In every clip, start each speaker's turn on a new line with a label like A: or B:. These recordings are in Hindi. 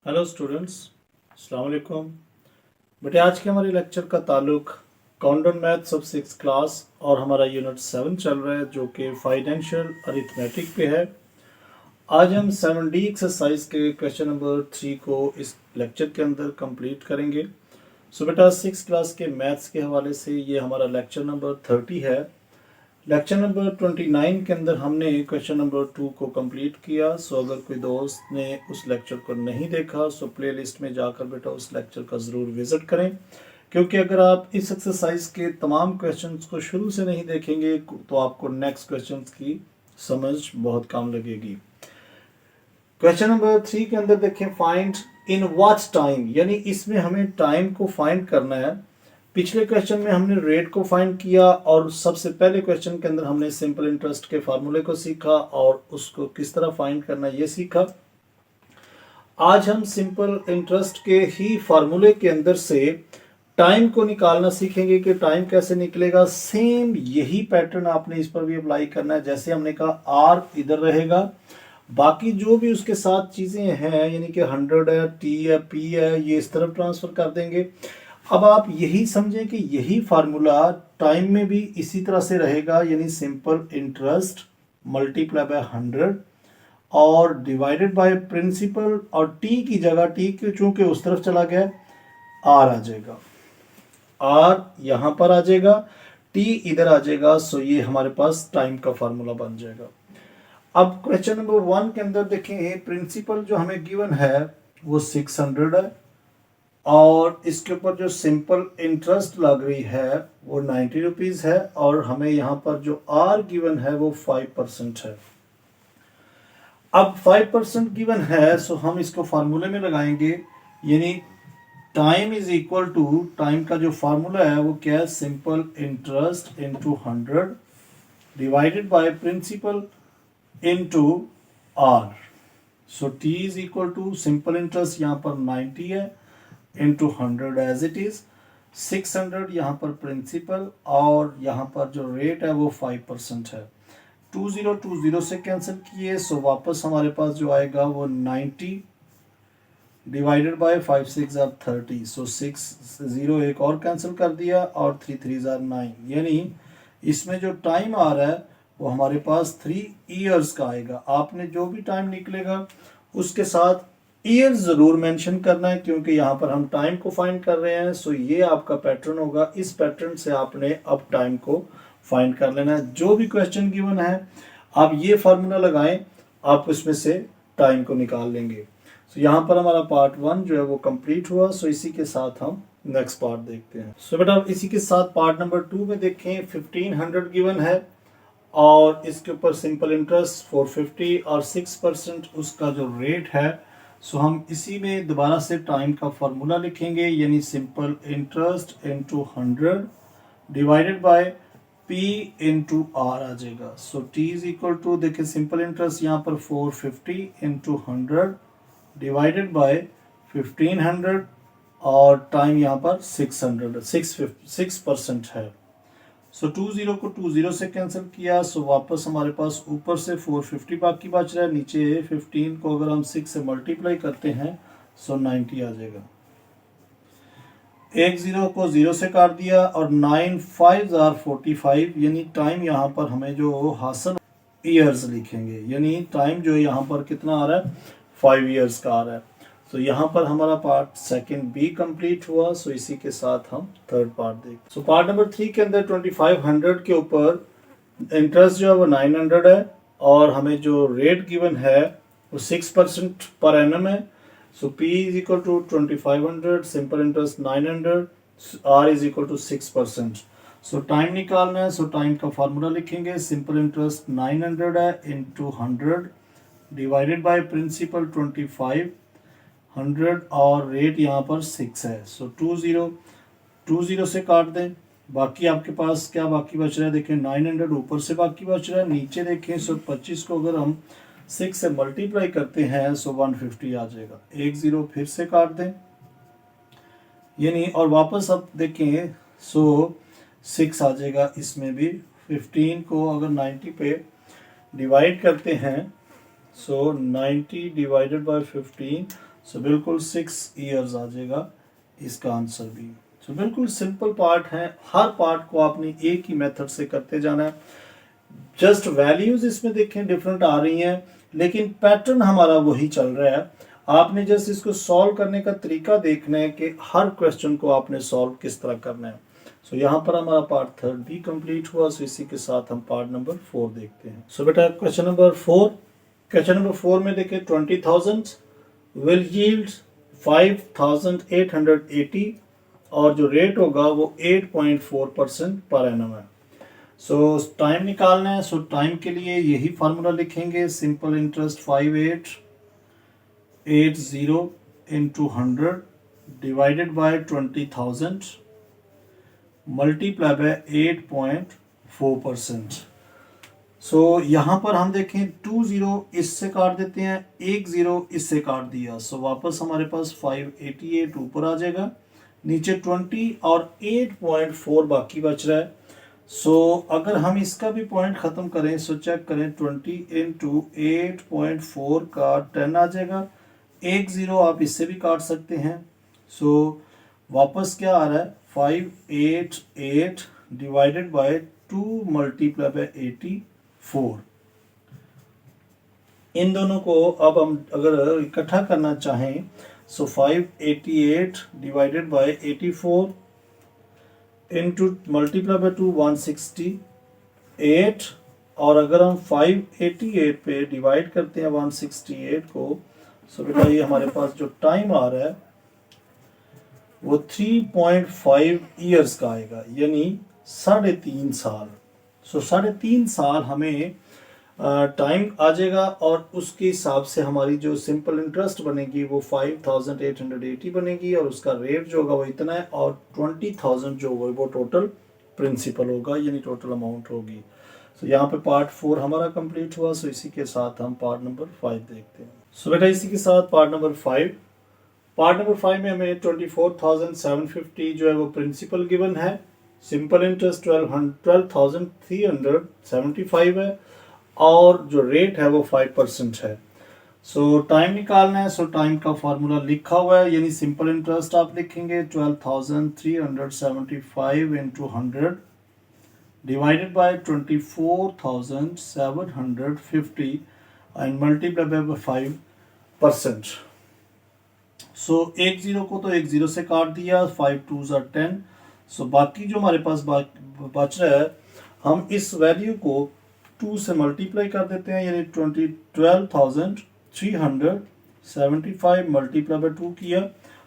A: हेलो स्टूडेंट्स, अस्सलाम वालेकुम। बेटे आज के हमारे लेक्चर का ताल्लुक काउंटडाउन मैथ्स ऑफ 6 क्लास और हमारा यूनिट 7 चल रहा है जो कि फाइनेंशियल अरिथमेटिक पे है। आज हम 7D एक्सरसाइज के क्वेश्चन नंबर 3 को इस लेक्चर के अंदर कंप्लीट करेंगे। सो बेटा 6 क्लास के मैथ्स के हवाले से ये हमारा लेक्चर नंबर 30 है। लेक्चर नंबर 29 के अंदर हमने क्वेश्चन नंबर 2 को कंप्लीट किया। सो अगर कोई दोस्त ने उस लेक्चर को नहीं देखा सो प्लेलिस्ट में जाकर बेटा उस लेक्चर का ज़रूर विज़िट करें, क्योंकि अगर आप इस एक्सरसाइज के तमाम क्वेश्चंस को शुरू से नहीं देखेंगे तो आपको नेक्स्ट क्वेश्चंस की समझ बहुत कम लगेगी। क्वेश्चन नंबर 3 के अंदर देखें, फाइंड इन व्हाट टाइम, यानी इसमें हमें टाइम को फाइंड करना है। पिछले क्वेश्चन में हमने रेट को फाइंड किया और सबसे पहले क्वेश्चन के अंदर हमने सिंपल इंटरेस्ट के फार्मूले को सीखा और उसको किस तरह फाइंड करना ये सीखा। आज हम सिंपल इंटरेस्ट के ही फार्मूले के अंदर से टाइम को निकालना सीखेंगे कि टाइम कैसे निकलेगा। सेम यही पैटर्न आपने इस पर भी अप्लाई करना है। जैसे हमने कहा आर इधर रहेगा, बाकी जो भी उसके साथ चीज़ें हैं यानी कि 100 है, टी है, पी है, ये इस तरफ ट्रांसफ़र कर देंगे। अब आप यही समझें कि यही फार्मूला टाइम में भी इसी तरह से रहेगा, यानी सिंपल इंटरेस्ट मल्टीप्लाई बाय 100 और डिवाइडेड बाय प्रिंसिपल, और टी की जगह टी चूंकि उस तरफ चला गया आर आ जाएगा, आर यहां पर आ जाएगा, टी इधर आ जाएगा। सो ये हमारे पास टाइम का फार्मूला बन जाएगा। अब क्वेश्चन नंबर 1 के अंदर देखें, प्रिंसिपल जो हमें गिवन है वो 600 है और इसके ऊपर जो सिंपल इंटरेस्ट लग रही है वो 90 रुपीज़ है और हमें यहाँ पर जो आर गिवन है वो 5% है। अब 5% गिवन है सो हम इसको फार्मूले में लगाएंगे, यानी time is equal to, time का जो फार्मूला है वो क्या है, simple interest into 100 divided by principal into R. So T is equal to simple interest यहाँ पर 90 है इंटू 100 एज इट इज, 600 यहाँ पर प्रिंसिपल और यहाँ पर जो रेट है वो 5% है। 20 से कैंसिल किए सो वापस हमारे पास जो आएगा वो 90 डिवाइडेड बाय 5 6 आर 30। सो 6 0 एक और कैंसिल कर दिया और 3 3 आर 9, यानी इसमें जो टाइम आ रहा है वो हमारे पास 3 ईयर्स का आएगा। आपने जो भी टाइम निकलेगा उसके साथ ईयर जरूर मेंशन करना है, क्योंकि यहाँ पर हम टाइम को फाइंड कर रहे हैं। सो ये आपका पैटर्न होगा, इस पैटर्न से आपने अब टाइम को फाइंड कर लेना है। जो भी क्वेश्चन गिवन है आप ये फार्मूला लगाएं, आप उसमें से टाइम को निकाल लेंगे। सो यहाँ पर हमारा पार्ट 1 जो है वो कंप्लीट हुआ। सो इसी के साथ हम नेक्स्ट पार्ट देखते हैं। सो बेटा इसी के साथ पार्ट नंबर 2 में देखें, 1500 गिवन है और इसके ऊपर सिंपल इंटरेस्ट 450 और 6% उसका जो रेट है। सो हम इसी में दोबारा से टाइम का फार्मूला लिखेंगे, यानी simple interest into 100 divided by P into R आ जाएगा। So T is equal to, देखिए सिंपल इंटरेस्ट यहाँ पर 450 इंटू 100 डिवाइडेड बाय 1500 और टाइम यहाँ पर 6% है। सो 20 को 20 से कैंसिल किया सो वापस हमारे पास ऊपर से 450 बाकी बच रहा है, नीचे 15 को अगर हम 6 से मल्टीप्लाई करते हैं सो 90 आ जाएगा। 1 0 को 0 से काट दिया और 9 5 आर 45, यानी टाइम यहाँ पर हमें जो हासिल ईयर्स लिखेंगे, यानी टाइम जो यहाँ पर कितना आ रहा है 5 ईयर्स का आ रहा है। तो यहाँ पर हमारा पार्ट सेकंड बी कंप्लीट हुआ। सो इसी के साथ हम थर्ड पार्ट देखते। सो पार्ट नंबर 3 के अंदर 2500 के ऊपर इंटरेस्ट जो है वो 900 है और हमें जो रेट गिवन है वो 6% पर एनम है। So P is equal to 2500, simple interest 900, R is equal to 6%। So time निकालना है, सो टाइम का फार्मूला लिखेंगे, सिंपल इंटरेस्ट 900 है इंटू 100 डिवाइडेड बाय प्रिंसिपल 2500 और रेट यहाँ पर 6 है। सो 20 से काट दें, बाकी आपके पास क्या बाकी बच रहा है, देखें 900 ऊपर से बाकी बच रहा है, नीचे देखें सो 25 को अगर हम 6 से मल्टीप्लाई करते हैं सो 150 आ जाएगा। 1 0 फिर से काट दें, यानी और वापस अब देखें सो 6 आ जाएगा। इसमें भी 15 को अगर 90 पे डिवाइड करते हैं सो 90 डिवाइडेड बाय 15, सो बिल्कुल 6 ईयर्स आ जाएगा इसका आंसर भी। सो बिल्कुल सिंपल पार्ट है, हर पार्ट को आपने एक ही मेथड से करते जाना है। जस्ट वैल्यूज इसमें देखें डिफरेंट आ रही हैं, लेकिन पैटर्न हमारा वही चल रहा है। आपने जस्ट इसको सॉल्व करने का तरीका देखना है कि हर क्वेश्चन को आपने सॉल्व किस तरह करना है। सो यहाँ पर हमारा पार्ट 3 भी कंप्लीट हुआ। सो इसी के साथ हम पार्ट नंबर 4 देखते हैं। सो बेटा क्वेश्चन नंबर 4, क्वेश्चन नंबर 4 में देखिए 20,000 विल यील्ड 5,880 और जो रेट होगा वो 8.4% पर एनम है। सो टाइम निकालना है। सो टाइम के लिए यही फार्मूला लिखेंगे, simple interest 5880 into 100 divided bye 20,000 multiply by 8.4%। सो यहाँ पर हम देखें 2 0 इससे काट देते हैं, 1 0 इससे काट दिया। सो वापस हमारे पास 588 ऊपर आ जाएगा, नीचे 20 और 8.4 बाकी बच रहा है। सो अगर हम इसका भी पॉइंट ख़त्म करें, सो चेक करें 20 इंटू 8.4 का 10 आ जाएगा। 1 0 आप इससे भी काट सकते हैं। सो वापस क्या आ रहा है 588 डिवाइडेड बाय 2 मल्टीप्लाई बाय 84। इन दोनों को अब हम अगर इकट्ठा करना चाहें, सो 588 divided by 84 into multiply by 2 168, और अगर हम 588 पे डिवाइड करते हैं 168 को, सो बेटा ये हमारे पास जो टाइम आ रहा है वो 3.5 ईयर्स का आएगा, यानी 3.5 साल। सो 3.5 साल हमें टाइम आ जाएगा, और उसके हिसाब से हमारी जो सिंपल इंटरेस्ट बनेगी वो 5,880 बनेगी, और उसका रेट जो होगा वो इतना है, और 20,000 जो होगा वो टोटल प्रिंसिपल होगा, यानी टोटल अमाउंट होगी। सो यहाँ पे पार्ट 4 हमारा कंप्लीट हुआ। सो इसी के साथ हम पार्ट नंबर 5 देखते हैं। सो बेटा इसी के साथ पार्ट नंबर 5 में हमें 24,750 जो है वो प्रिंसिपल गिवन है, सिंपल इंटरेस्ट 12,375 है, और जो रेट है वो 5% है। सो टाइम निकालना है। सो टाइम का फार्मूला लिखा हुआ है, यानी सिंपल इंटरेस्ट आप लिखेंगे 12,375 into 100 divided bye 24,750 and multiply by 5%। सो 1 0 को तो 1 0 से काट दिया, 5 2s are 10। सो बाकी जो हमारे पास बच रहा है, हम इस वैल्यू को 2 से मल्टीप्लाई कर देते हैं, यानी 12,375 मल्टीप्लाई बाय 2 किया।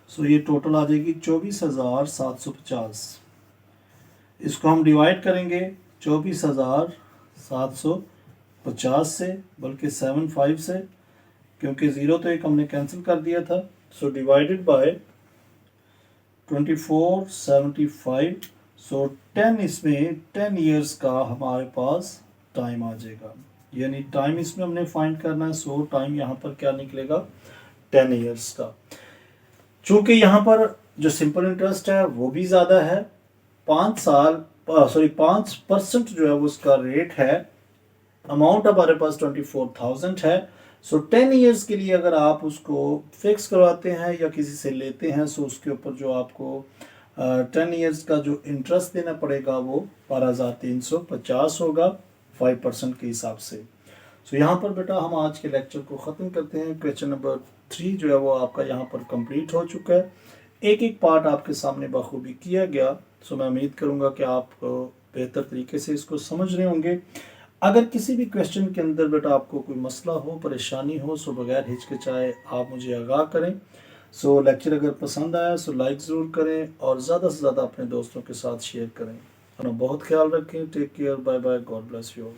A: सो ये टोटल आ जाएगी 24,750। इसको हम डिवाइड करेंगे 24,750 से, बल्कि 75 से, क्योंकि 0 तो एक हमने कैंसिल कर दिया था। So divided by 2475। सो 10 इसमें 10 ईयर्स का हमारे पास टाइम आ जाएगा, यानी टाइम इसमें हमने फाइंड करना है। सो टाइम यहाँ पर क्या निकलेगा 10 ईयर्स का। चूंकि यहाँ पर जो सिंपल इंटरेस्ट है वो भी ज़्यादा है, 5% जो है वो उसका रेट है, अमाउंट हमारे पास 24,000 है। सो 10 ईयर्स के लिए अगर आप उसको फिक्स करवाते हैं या किसी से लेते हैं, सो उसके ऊपर जो आपको 10 ईयर्स का जो इंटरेस्ट देना पड़ेगा वो 12,350 होगा 5% के हिसाब से। सो यहाँ पर बेटा हम आज के लेक्चर को ख़त्म करते हैं। क्वेश्चन नंबर 3 जो है वो आपका यहाँ पर कंप्लीट हो चुका है। एक एक पार्ट आपके सामने बखूबी किया गया। सो मैं उम्मीद करूँगा कि आप बेहतर तरीके से इसको समझ रहे होंगे। अगर किसी भी क्वेश्चन के अंदर बेटा आपको कोई मसला हो, परेशानी हो, सो बगैर हिचकिचाए आप मुझे आगाह करें। सो लेक्चर अगर पसंद आया सो लाइक ज़रूर करें, और ज़्यादा से ज़्यादा अपने दोस्तों के साथ शेयर करें। अपना बहुत ख्याल रखें। Take care, bye bye, God bless you all.